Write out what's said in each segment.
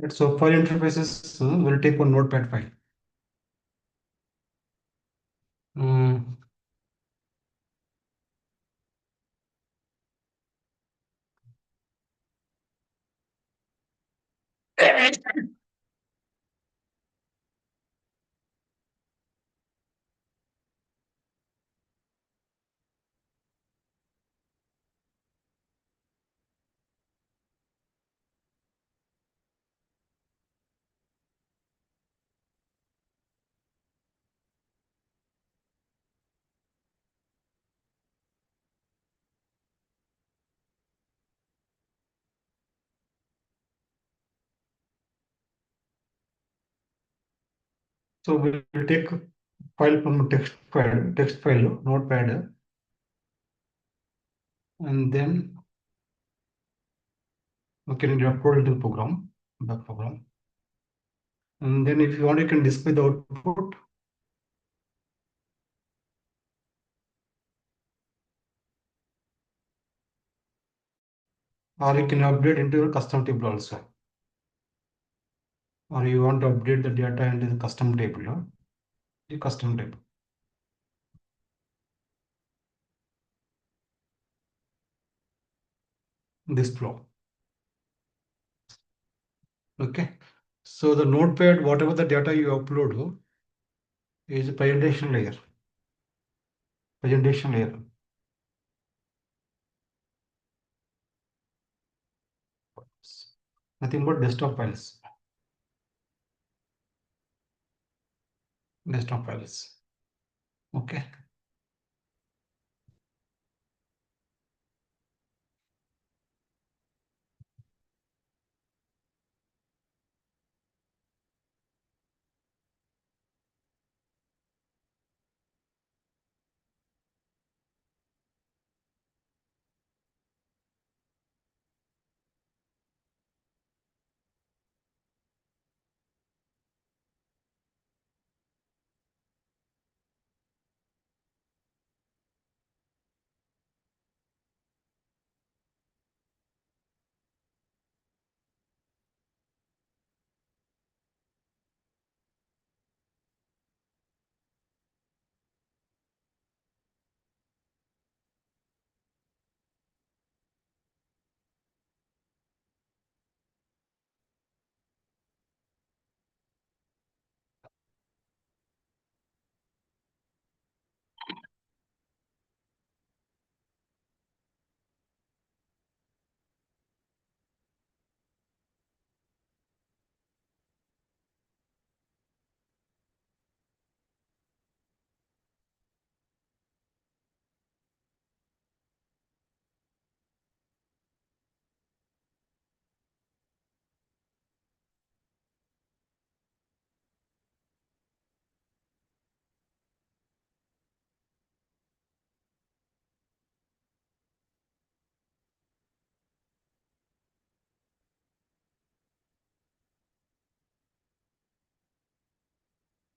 Right, so file interfaces will take one notepad file. Mm. So we'll take file from text file, notepad, and then we can upload it to the program, the program. And then if you want, you can display the output. Or you can update into your custom table also. Or you want to update the data into the custom table, the custom table. This flow. Okay. So the notepad, whatever the data you upload, is a presentation layer. Presentation layer. Nothing but desktop files. Desktop files. Okay.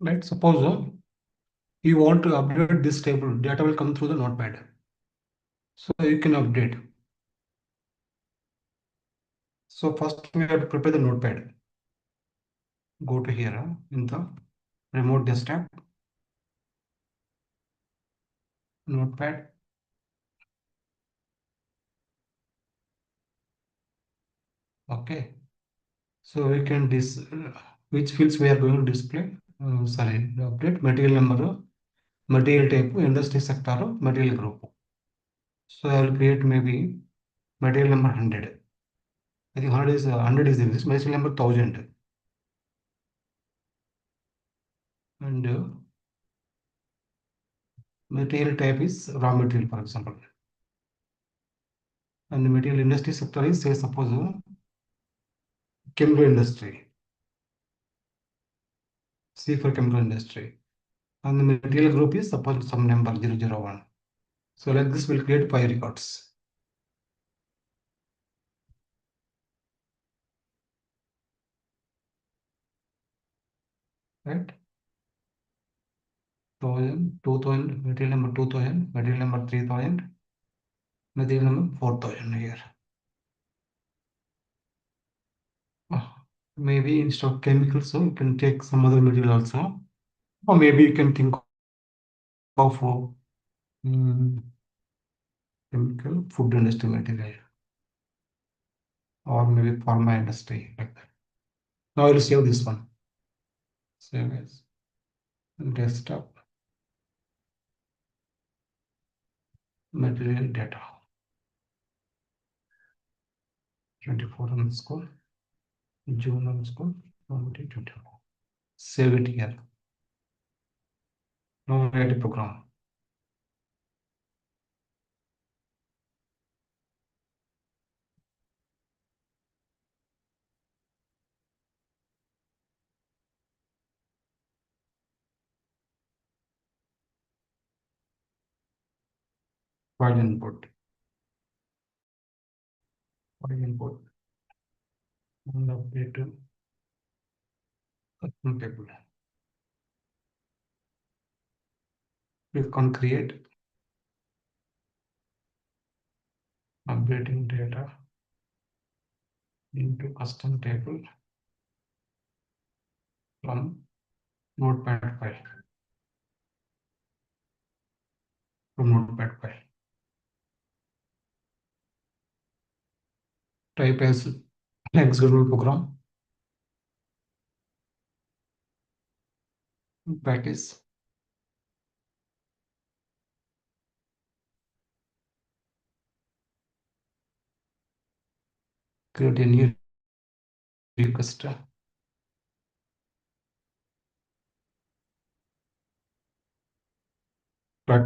Right. Suppose you want to update this table, data will come through the notepad. So you can update. So first we have to prepare the notepad. Go to here in the remote desktop, notepad. Okay. So we can which fields we are going to display. Sorry, update material number, material type, industry sector, material group. So I will create maybe material number 100. I think 100 is this. Material number 1000. And material type is raw material, for example. And the material industry sector is, say, suppose chemical industry. C for chemical industry. And the material group is suppose some number 001. So like this will create 5 records. Right? 1000, 2000, material number 2000, material number 3000, material number 4000 here. Oh. Maybe instead of chemicals, so you can take some other material also. Or maybe you can think of mm, chemical, food industry material, or maybe pharma industry, like that. Now I'll save this one. Save as desktop material data 24 underscore June underscore 2024. Save it here. Now write a program. File input. File input. And update to custom table. Click on create. Updating data into custom table from notepad file. From notepad file. Type as executable program. Package. Create a new request. Write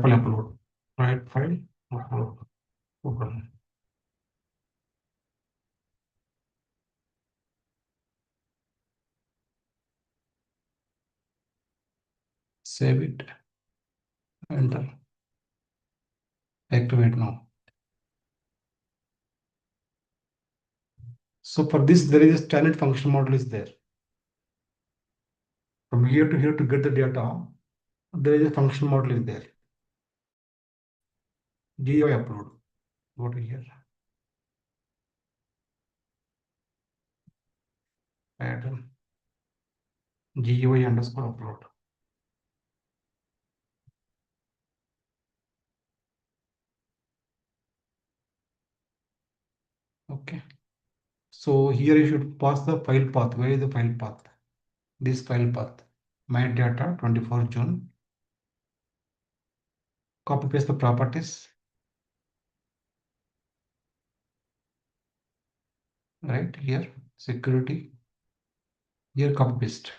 file upload. Write file upload. Open. Save it. Enter. Activate now. So for this, there is a standard function model is there. From here to get the data, there is a function model is there. GUI upload. Go to here. Add GUI underscore upload. Okay. So here you should pass the file path. Where is the file path? This file path. My data 24 June. Copy paste the properties. Right here. Security. Here copy paste.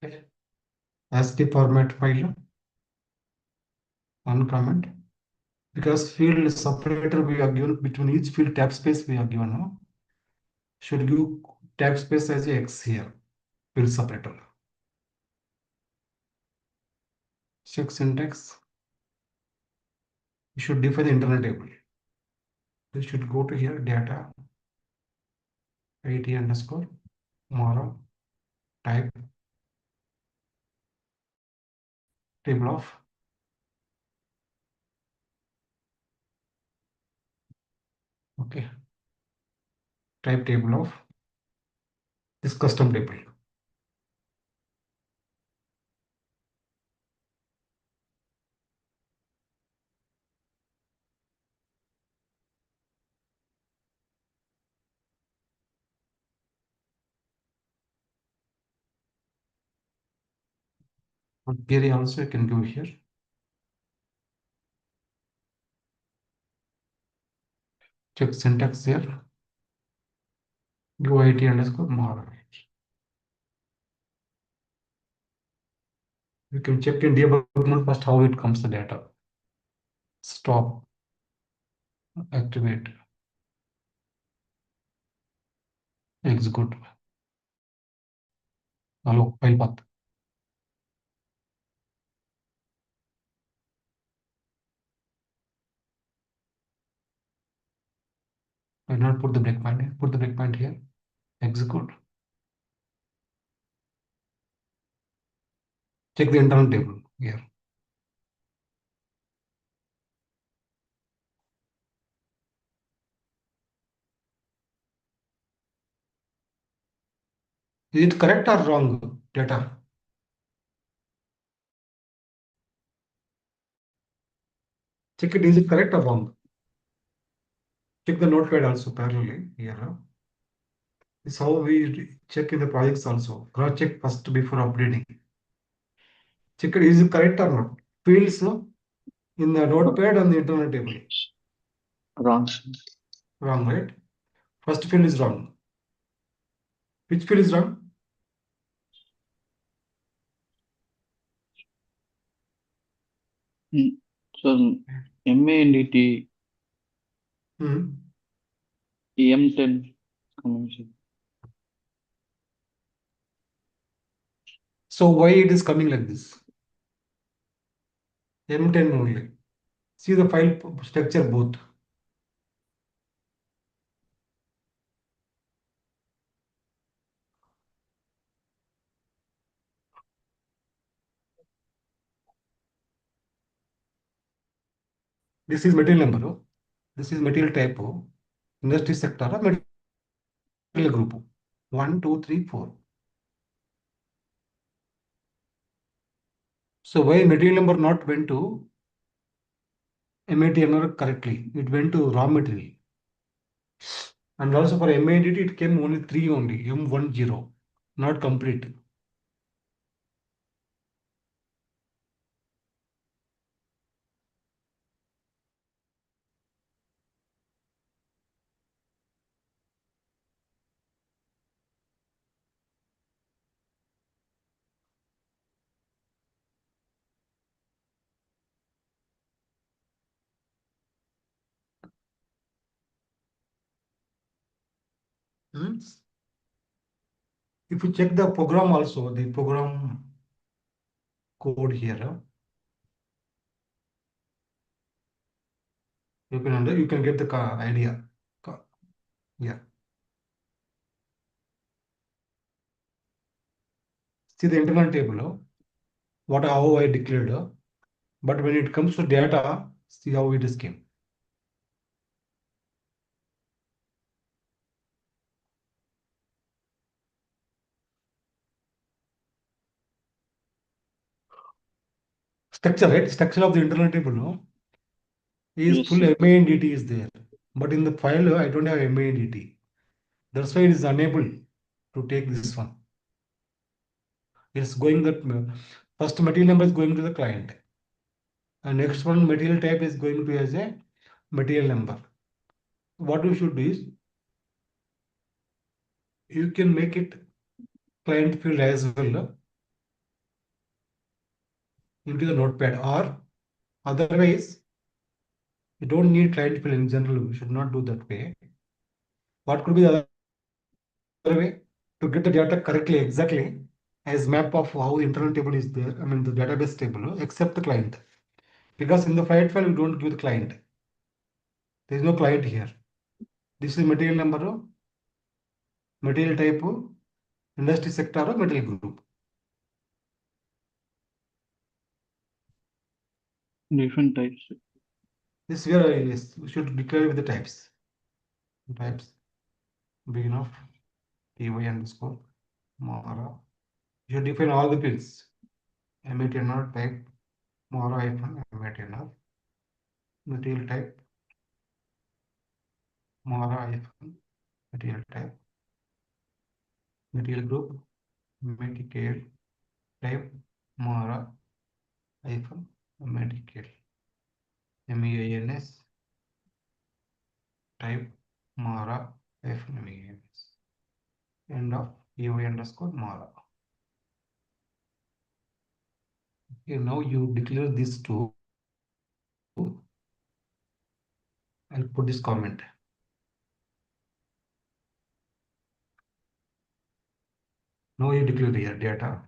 Okay. As the format file. One comment. Because field separator we are given between each field tab space we are given. No? Should give tab space as a X here. Field separator. Check syntax. You should define the internal table. You should go to here data it underscore tomorrow type table of okay type table of this custom table. Query also you can go here. Check syntax here. Go it underscore tomorrow. You can check in debug mode first how it comes the data. Stop. Activate. Execute. Allow file path. I will not put the breakpoint here. Put the breakpoint here. Execute. Check the internal table here. Is it correct or wrong data? Check it. Is it correct or wrong? Check the notepad also parallelly here. This is how we check in the projects also. Cross check first before updating. Check it. Is it correct or not? Fields in the notepad and the internal table. Wrong. Wrong, right? First field is wrong. Which field is wrong? So MANDT M10 convention. So why it is coming like this? M10 only. See the file structure both. This is material number. This is material type. Industry sector. Material group. 1, 2, 3, 4. So why material number not went to MATNR correctly? It went to raw material. And also for MADT it came only 3 only. M10. Not complete. If you check the program also, the program code here, you can get the idea. Yeah. See the internal table, how I declared, but when it comes to data, see how it is came. Structure, right? Structure of the internal table is Yes, full sir. MANDT is there, but in the file I don't have MANDT. That's why it is unable to take this one. It's going that first material number is going to the client, and next one material type is going to as a material number. What you should do is you can make it client field as well into the notepad, or otherwise you don't need client field in general. We should not do that way. What could be the other way to get the data correctly, exactly as map of how the internal table is there? I mean the database table, except the client, because in the file we don't give the client. There is no client here. This is material number, material type, industry sector, or material group. Different types. This is where we should declare with the types. Types begin of ty underscore mara. You should define all the fields. MATNR type mara hyphen MATNR. Material type mara hyphen material type. Material group medical type mara hyphen medical. MEINS type mara hyphen MEINS. End of EY underscore mara. Okay, now you declare these two. I'll put this comment. Now you declare here data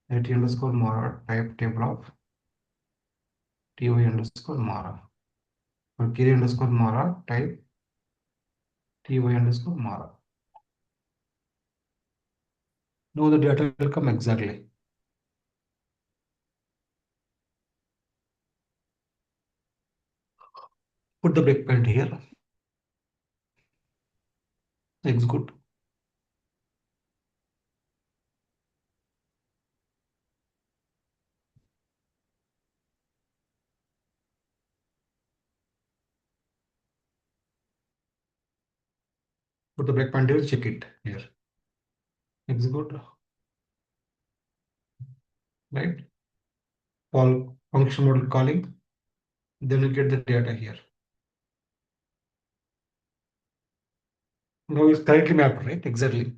at underscore mara type table of ty underscore mara. For kiri underscore mara type ty underscore Mara. Now the data will come exactly. Put the breakpoint here. Execute. Put the breakpoint here, check it here. Execute. Right? Call function model calling. Then you get the data here. Now it's correctly mapped, right? Exactly.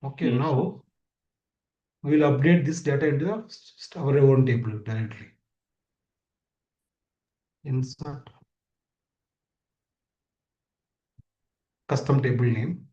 Okay, Yes, sir. now we'll update this data into our own table directly. Insert custom table name.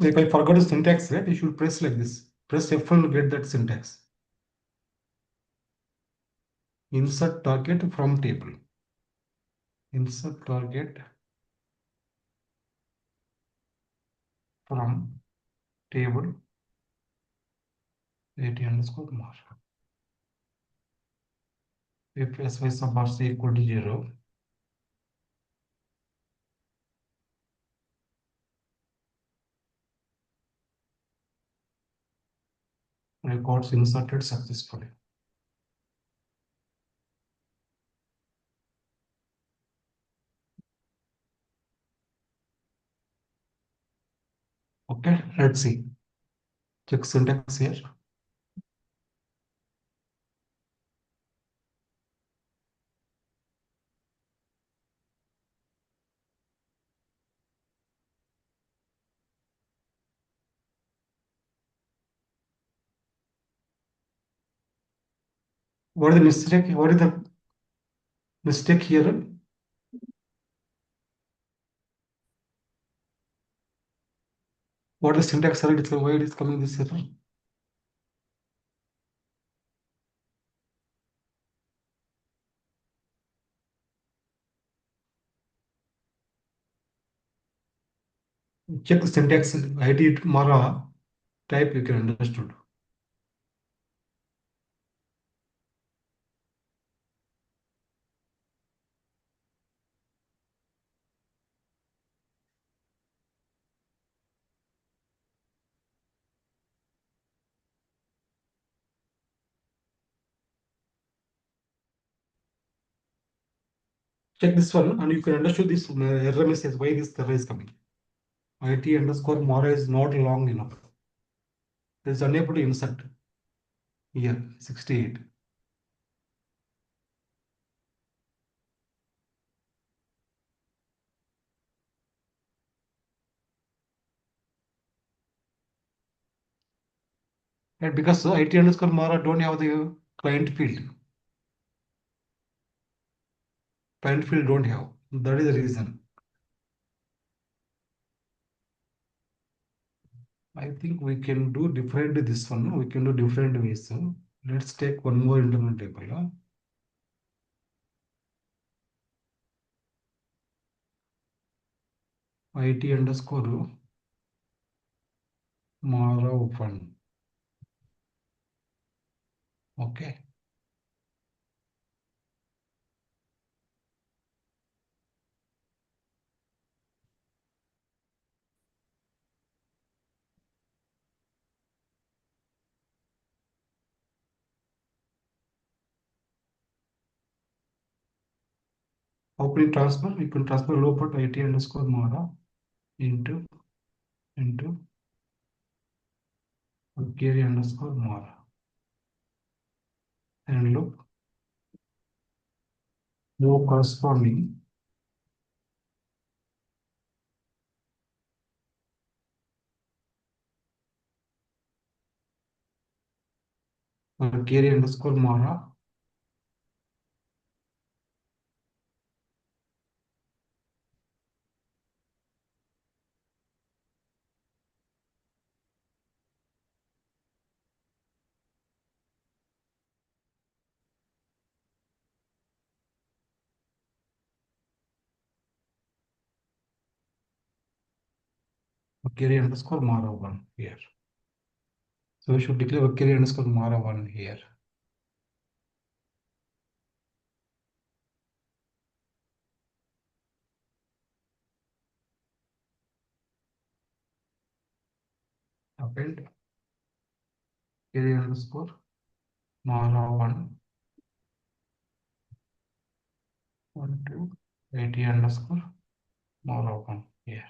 If I forgot the syntax, right, you should press like this. Press F1 to get that syntax. Insert target from table. Insert target from table at underscore mar. If sy sub rc equal to 0, records inserted successfully. Okay, let's see. Check syntax here. What is the mistake? What is the mistake here? What is the syntax error? Why it is coming this error? Check the syntax ID Mara type you can understood. Check this one and you can understood this error message why this error is coming. IT underscore Mara is not long enough. It is unable to insert here 68. And because IT underscore Mara don't have the client field. Client field don't have. That is the reason. I think we can do different this one. We can do different ways. So let's take one more internal table. IT underscore Mara open. Okay. opening transfer, you can transfer loop at IT underscore Mara into carry underscore Mara and loop no corresponding carry underscore Mara carry underscore Mara 1 here. So we should declare carry underscore Mara 1 here. Append carry underscore Mara 1 to IT underscore Mara 1 here.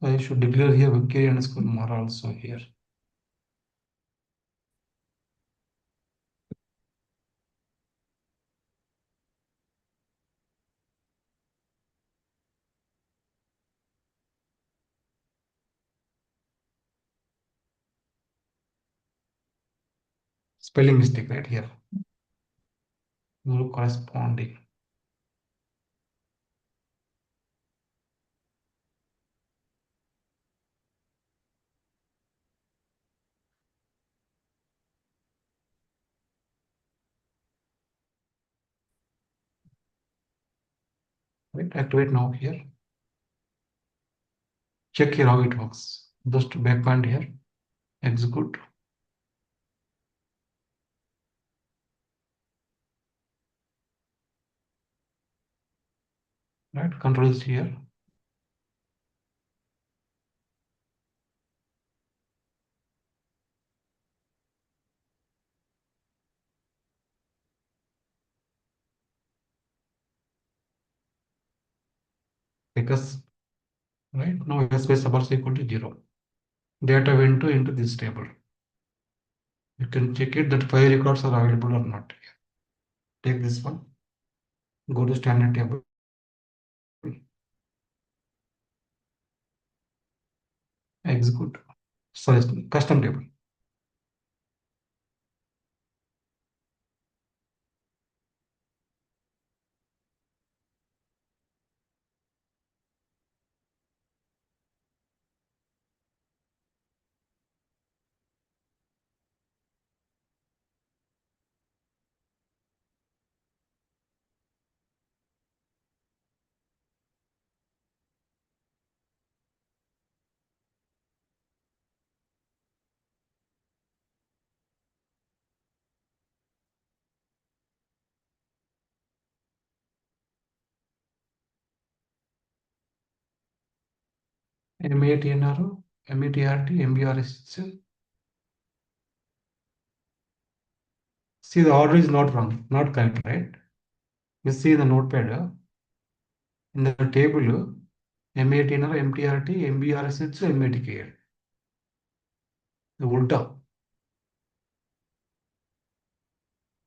So I should declare here carry underscore Mara also here. Spelling mistake right here. No corresponding. Right, activate now here. Check here how it works. Just backpoint here. Execute. Right, control is here. Because right now space sub equal to 0. Data went to into this table. You can check it that 5 records are available or not. Take this one. Go to standard table. Execute. Sorry, custom table. MATNR, METRT, MBRS. See, the order is not wrong, not correct, right? You see the notepad in the table MATNR, MTRT, MBRS, MATKL. The ulta.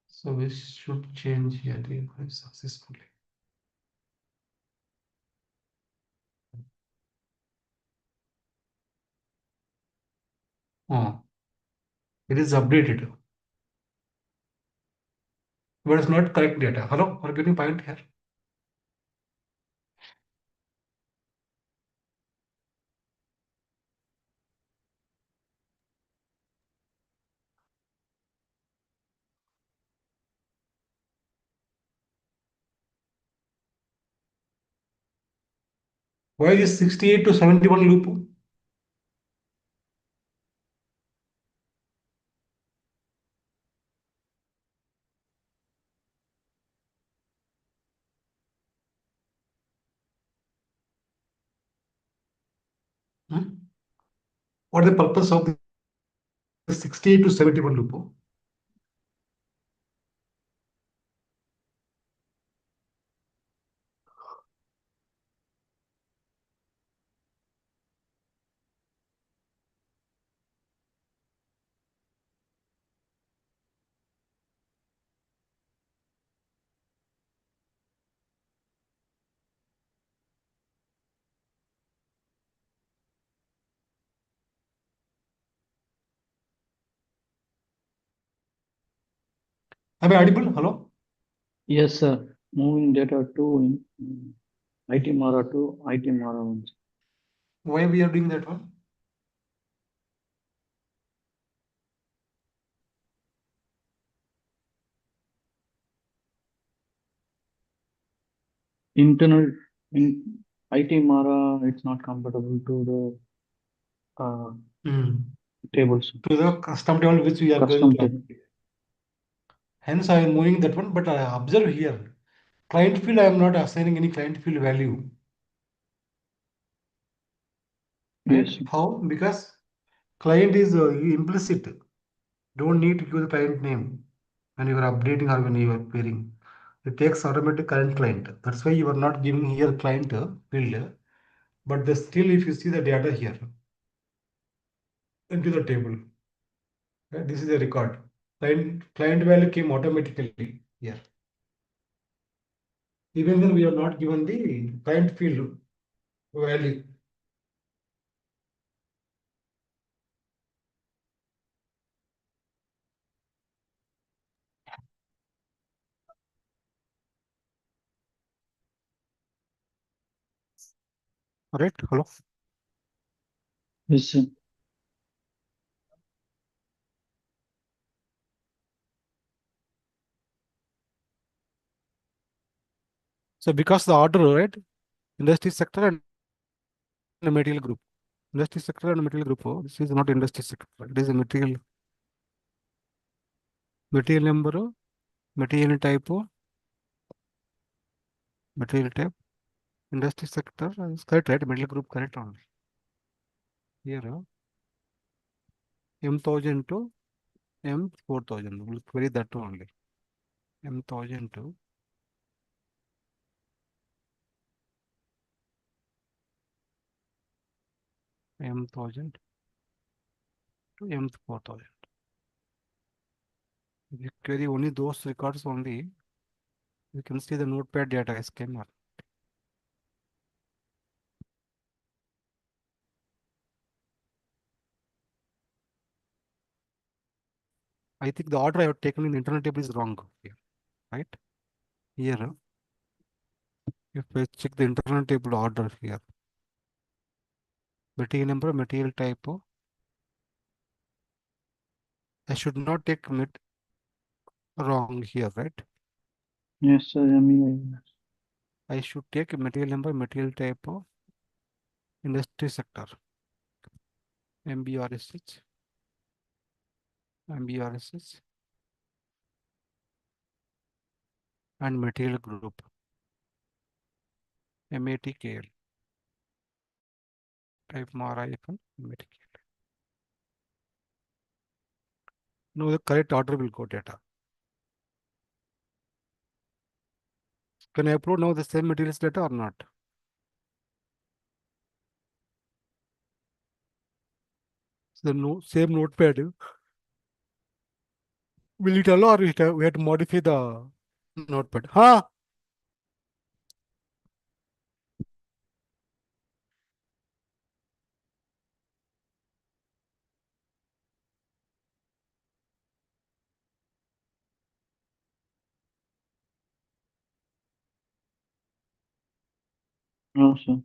So we should change here successfully. Oh, it is updated, but it's not correct data. Hello, are getting point here? Why is 68 to 71 loop? Hmm? What is the purpose of the 68 to 71 loop? Am I audible? Hello? Yes, sir. Moving data to IT Mara to IT Mara 1. Why we are doing that one? Internal in IT Mara, it's not compatible to the Hmm. tables, To the custom table which we are going custom to table. update. Hence, I am moving that one, but observe here. Client field, I am not assigning any client field value. Right? Yes, sir. How? Because client is implicit. Don't need to give the client name when you are updating or when you are querying. It takes automatic current client. That's why you are not giving here client field. But the still, if you see the data here into the table, right? This is a record. Client value came automatically here. Even then, we are not given the client field value. Right? Hello. Yes, sir. So because the order, right? Industry sector and the material group. Industry sector and material group. Oh, this is not industry sector. It is a material number, material type, material type, industry sector is correct, right? Material group correct only. Here, M1000 to M4000. We'll query that only. M1000 to M1000 to M4000. If you query only those records only, you can see the notepad data schema. I think the order I have taken in the internal table is wrong here, right? Here, if I check the internal table order here, material number, material type, I should not take it wrong here, right? Yes, sir. MEI. I should take material number, material type, industry sector, MBRSH, MBRSH, and material group, MATKL, type MAR icon, MATKL. Now the correct order will go data. Can I upload now the same materials data or not? So the same notepad, will it allow or we have to modify the notepad? Huh? No, sir.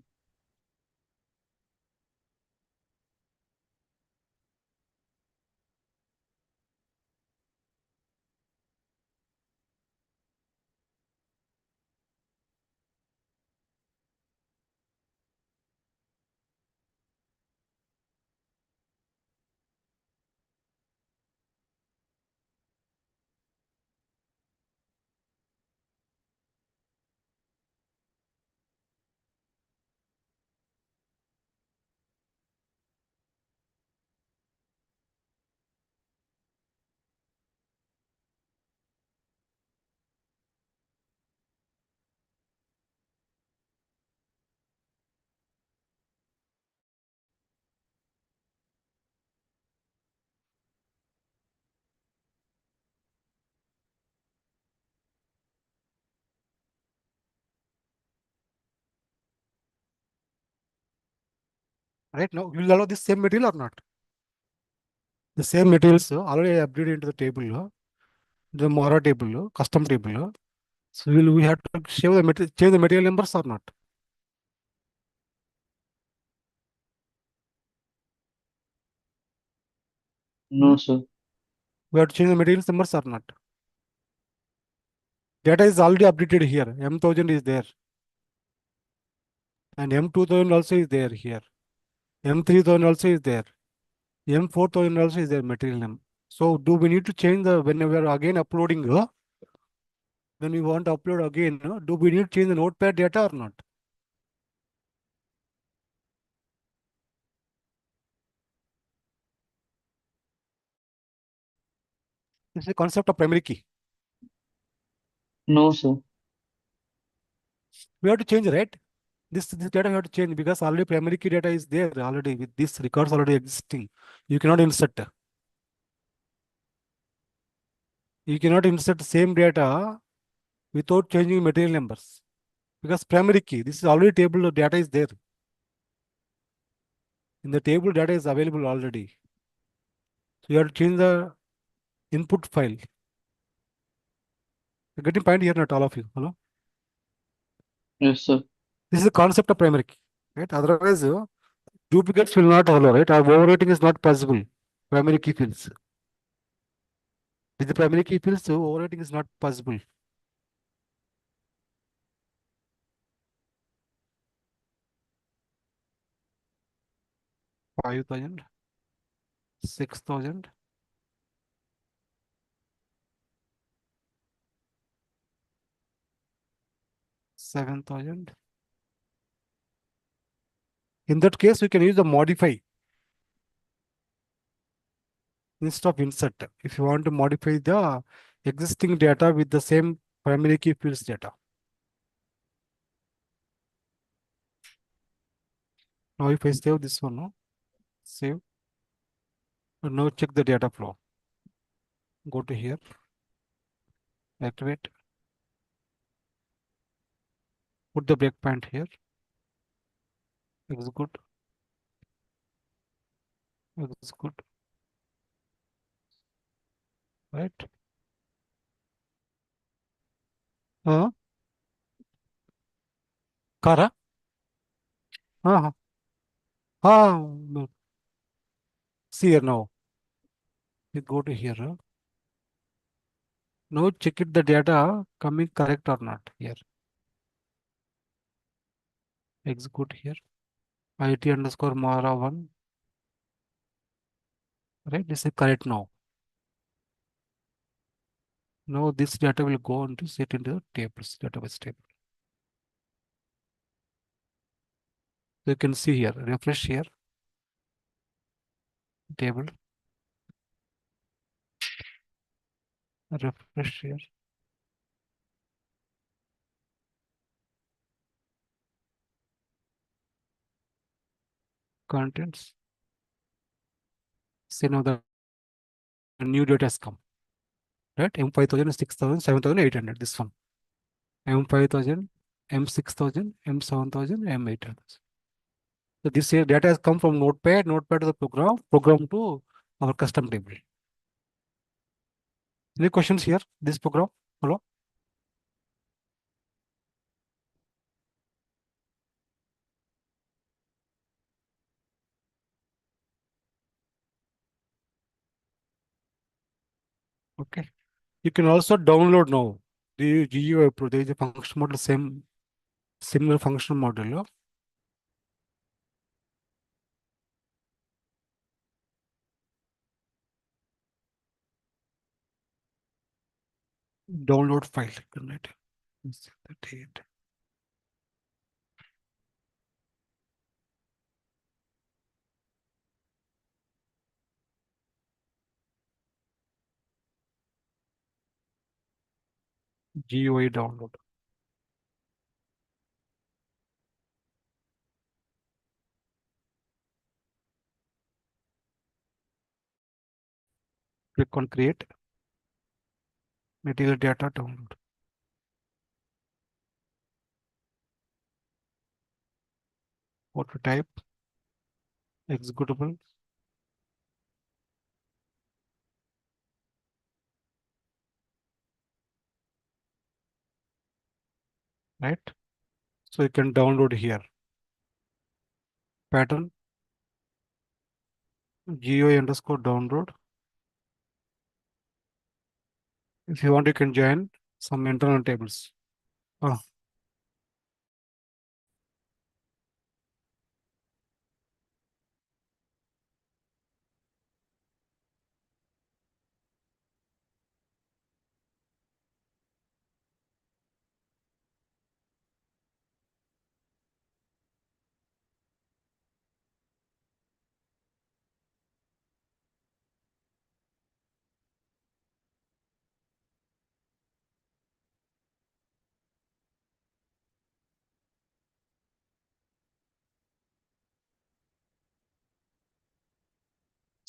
Right now, you will allow this same material or not? The same materials already updated into the table, the Mora table, custom table. So will we have to change the material numbers or not? No, sir. We have to change the materials numbers or not? Data is already updated here. M1000 is there. And M2000 also is there here. M3000 also is there. M4000 also is there material name. So do we need to change the when we are again uploading? When we want to upload again, do we need to change the notepad data or not? This is the concept of primary key. No, sir. We have to change, right? This data we have to change because already primary key data is there already with this records already existing. You cannot insert. You cannot insert same data without changing material numbers because primary key. This is already table data is there. In the table data is available already. So you have to change the input file. You're getting point here, not all of you. Hello. Yes, sir. This is the concept of primary key, right? Otherwise, duplicates will not follow, right? Or overwriting is not possible. Primary key fields. With the primary key fields, overwriting is not possible. $5,000, $6,000, $7,000. In that case, we can use the modify instead of insert. If you want to modify the existing data with the same primary key fields data. Now if I save this one, no? Save. And now check the data flow. Go to here. Activate. Put the breakpoint here. Execute. Execute. Right? Kara? Uh, no. See here now. You go to here. Now check it the data coming correct or not here. Execute here. IT underscore Mara 1. Right? This is correct now. Now this data will go into set into the tables, database table. So you can see here, refresh here, table, refresh here. Contents. See now the new data has come. Right? M5000, 6000, 7800. This one. M5000, M6000, M7000, M8000. So this here data has come from Notepad, Notepad to the program to our custom table. Any questions here? This program? Hello? Okay. You can also download now the GUI Pro. There is a function model, similar function model. Download file. Right? The date. GUI download. Click on create. Material data download. What to type? executable, right? So you can download here. Pattern GUI_download. If you want, you can join some internal tables. Oh,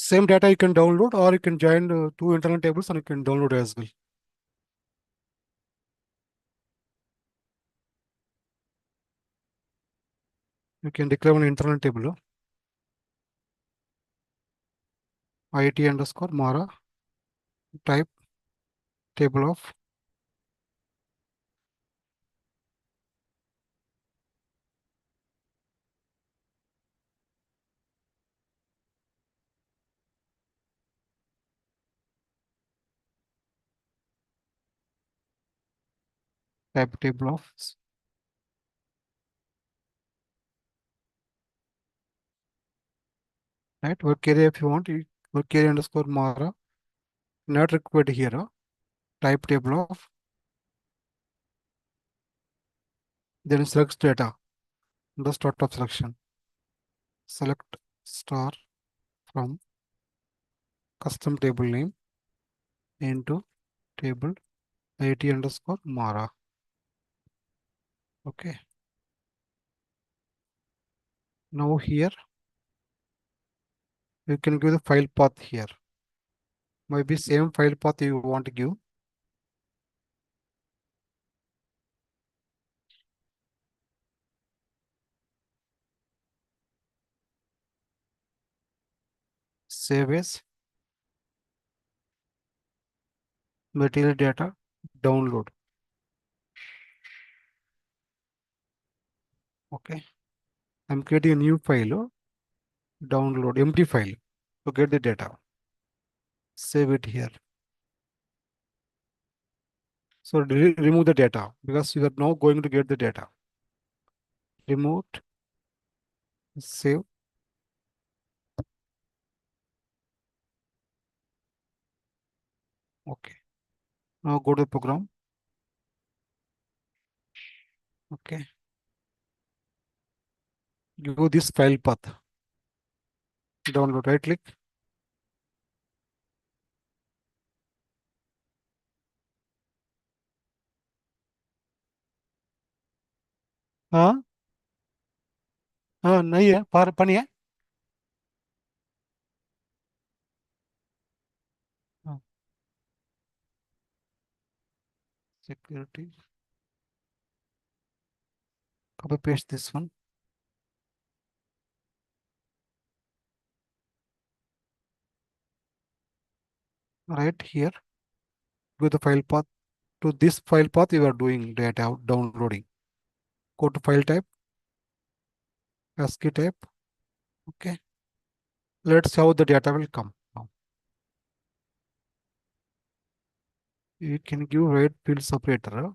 same data you can download, or you can join two internal tables and you can download as well. You can declare an internal table, IT_Mara, type table of type table of right work area. If you want, work area_Mara, not required here. Type table of, then select data, the start of selection. Select star from custom table name into table IT_Mara. Okay. Now here you can give the file path here. Maybe same file path you want to give. Save as material data download. Okay. I'm creating a new file, download empty file to get the data. Save it here. So remove the data because you are now going to get the data. Remove, save. Okay. Now go to the program. Okay. Give this file path. Download, right click. हाँ हाँ नहीं है पार पानी है हाँ security copy paste this one right here. Go the file path. To this file path you are doing data downloading. Go to file type, ASCII type. Okay. Let's see how the data will come now. You can give right field separator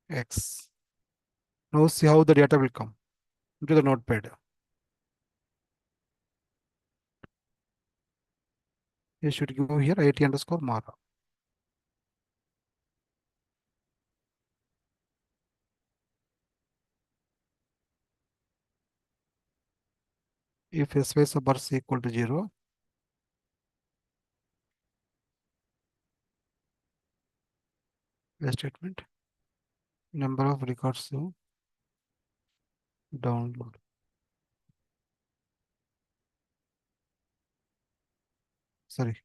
X. Now see how the data will come into the notepad. You should give here IT_Mara. If space bars equal to 0, a statement, number of records to download. Sorry.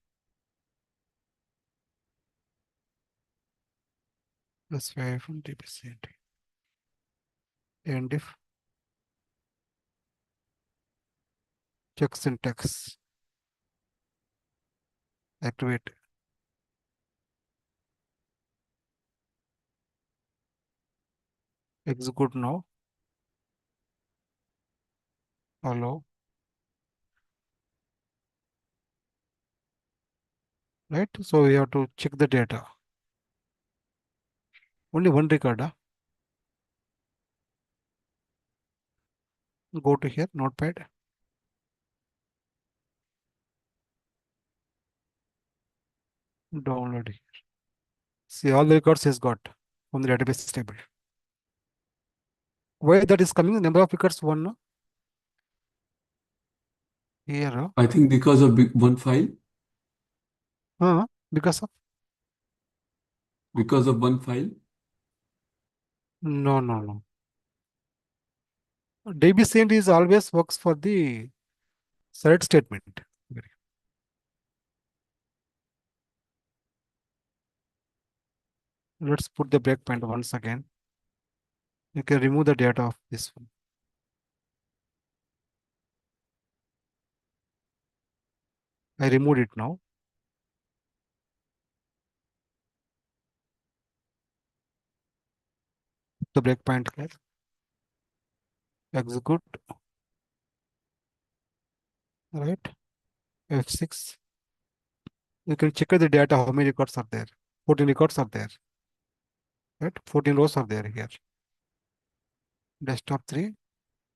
Specify from DPC. And if check syntax, activate. Execute now. Allow. Right? So we have to check the data. Only one record. Go to here, notepad. Download here. See, all the records is got from the database table. Why that is coming? Number of records one. No? Here. I think because of one file. Because of? Because of one file. No. DBCND is always works for the select statement. Let's put the breakpoint once again. You can remove the data of this one. I removed it now. The breakpoint here. Execute. Right. F6. You can check the data, how many records are there. 14 records are there. Right. 14 rows are there here. Desktop 3.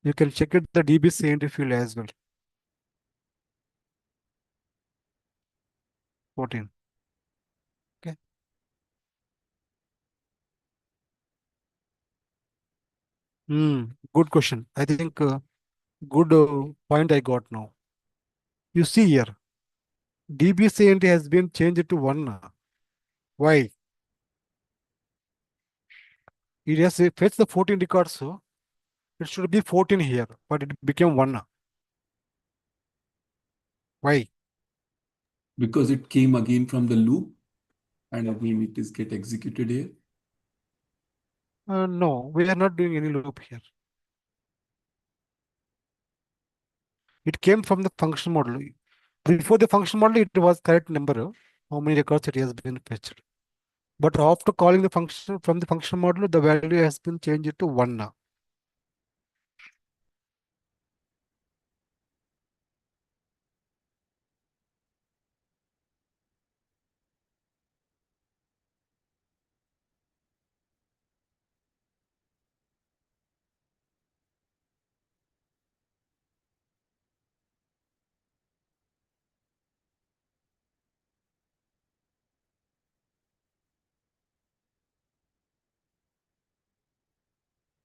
You can check it the DBCND field as well. 14. Okay. Good question. I think good point I got now. You see here, DBCND has been changed to 1. Why? It has fetched the 14 records, so it should be 14 here, but it became 1. Why? Because it came again from the loop and again it is get executed here. No, we are not doing any loop here. It came from the function model. Before the function model, it was correct number, how many records it has been fetched. But after calling the function from the function model, the value has been changed to 1 now.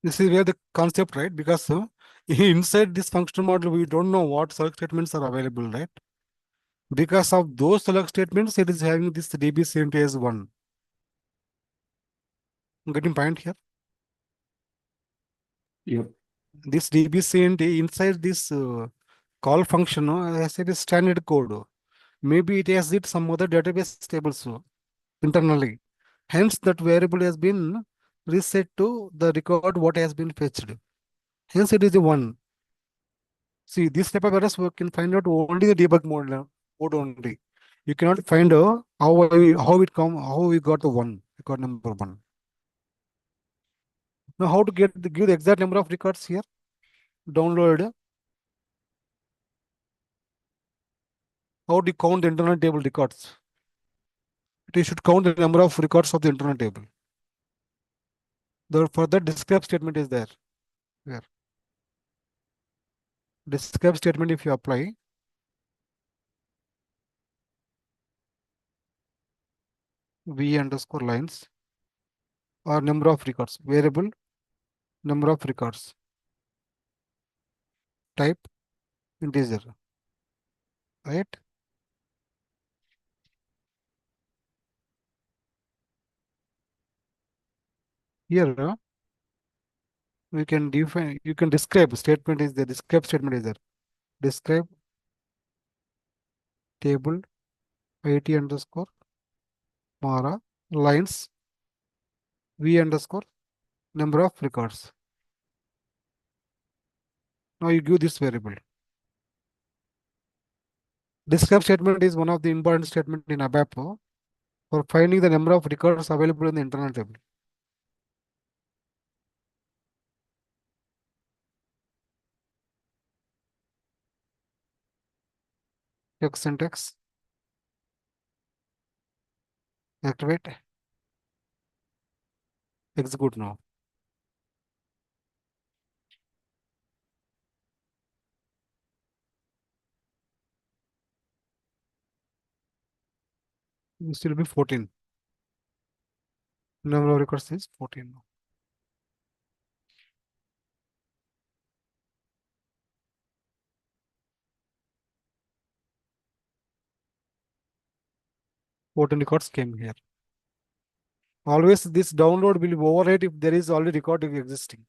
This is where the concept, right? Because inside this functional model, we don't know what select statements are available, right? Because of those select statements, it is having this DBCNT as 1. I'm getting point here. Yep. This DBCNT inside this call function has a standard code. Maybe it has it some other database tables internally. Hence, that variable has been reset to the record what has been fetched. Hence, it is a 1. See, this type of errors we can find out only the debug mode only. You cannot find how we got the 1, record number 1. Now, how to give the exact number of records here? Download. How do you count the internal table records? It should count the number of records of the internal table. The further describe statement is there. Where? Describe statement if you apply. V underscore lines or number of records. Variable number of records. Type integer. Right? Here we can define, you can describe statement is there. Describe statement is there. Describe table it underscore Mara lines V underscore number of records. Now you give this variable. Describe statement is one of the important statement in ABAP for finding the number of records available in the internal table. Check syntax. Activate. Execute now. This will be 14. Number of records is 14 now. Fourteen records came here. Always this download will overwrite if there is already record existing.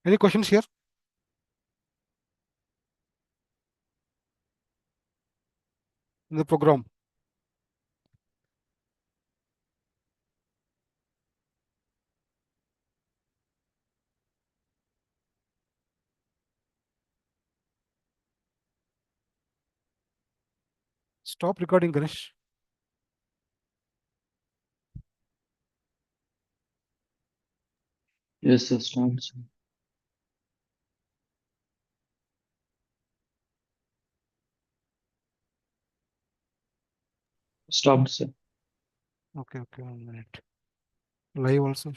Any questions here? In the program. Stop recording, Ganesh. Yes, sir. Start, sir. Stopped, sir. Okay, 1 minute. Live also.